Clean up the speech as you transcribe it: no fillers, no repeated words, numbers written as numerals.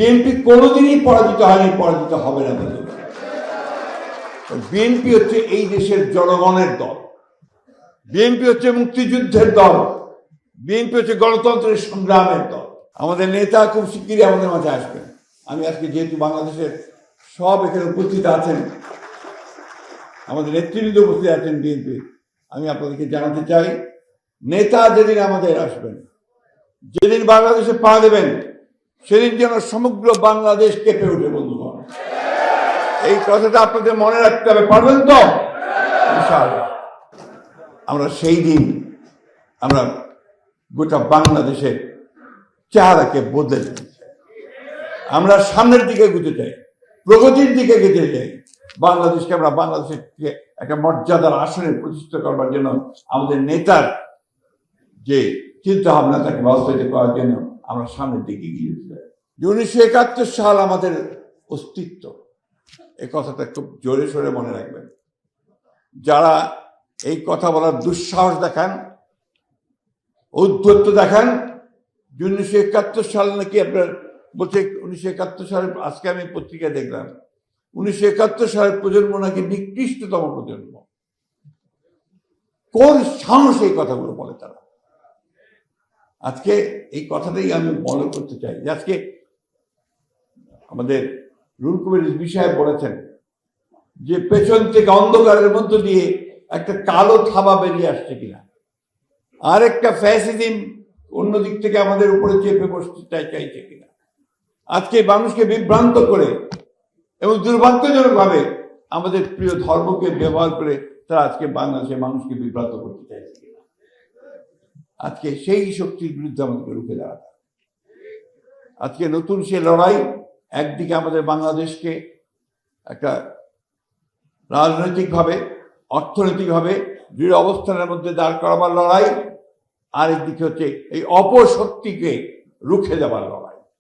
BNP কোনোদিনই পরাজিত হয়নি, পরাজিত হবে না বলে। বিএনপি হচ্ছে এই দেশের জনগণের দল, বিএনপি হচ্ছে মুক্তিযুদ্ধের দল, বিএনপি হচ্ছে গণতন্ত্রের সংগ্রামের দল। আমাদের নেতা খুব শিগগিরই আমাদের মাঝে আসবেন। আমি আজকে যেহেতু বাংলাদেশের সব এখানে উপস্থিত আছেন, আমাদের নেতৃবৃন্দ উপস্থিত আছেন বিএনপি, আমি আপনাদেরকে জানাতে চাই, নেতা যেদিন আমাদের আসবেন, যেদিন বাংলাদেশে পা দেবেন, সেদিন যেন সমগ্র বাংলাদেশ কেঁপে উঠে। বন্ধুগণ, এই কথাটা আপনাদের মনে রাখতে হবে, পারবেন তো? ইনশাআল্লাহ আমরা সেই দিন আমরা গোটা বাংলাদেশের চেহারাকে বদলে দিতে চাই। আমরা সামনের দিকে এগোতে চাই, প্রগতির দিকে এগোতে চাই। বাংলাদেশকে আমরা বাংলাদেশের একটা মর্যাদার আসনে প্রতিষ্ঠা করবার জন্য আমাদের নেতার যে চিন্তা ভাবনা তাকে বাস্তবায়িত করার জন্য আমরা সামনের দিকে এগিয়ে যেতে চাই। 1971 সাল আমাদের অস্তিত্ব, এই কথাটা খুব জোরে সোরে মনে রাখবেন। যারা এই কথা বলার দুঃসাহস দেখান, ঔদ্ধত্য দেখান, 1971 সাল নাকি আপনার বলছে 1971 সালের, আজকে আমি পত্রিকায় দেখলাম 1971 সালের প্রজন্ম নাকি নিকৃষ্টতম প্রজন্ম। কোন সাহস এই কথাগুলো বলে তারা? আজকে এই কথাটাই আমি মনে করতে চাই যে আজকে আমাদের রুহুল কবির রিজভী সাহেব বলেছেন যে পেছন থেকে অন্ধকারের মধ্য দিয়ে একটা কালো থাবা বেরিয়ে আসছে কিনা, আর একটা ফ্যাসিজম অন্য দিক থেকে আমাদের উপরে চেপে বসতে চাইছে কিনা। আজকে মানুষকে বিভ্রান্ত করে এবং দুর্ভাগ্যজনক ভাবে আমাদের প্রিয় ধর্মকে ব্যবহার করে তারা আজকে বাংলাদেশের মানুষকে বিভ্রান্ত করতে চাইছে কিনা। আজকে সেই শক্তির বিরুদ্ধে আমাদেরকে রুখে দাঁড়াতে। আজকে নতুন সে লড়াই, একদিকে আমাদের বাংলাদেশকে একটা রাজনৈতিকভাবে, অর্থনৈতিকভাবে দৃঢ় অবস্থানের মধ্যে দাঁড় করাবার লড়াই, আরেকদিকে হচ্ছে এই অপশক্তিকে রুখে দেওয়ার লড়াই।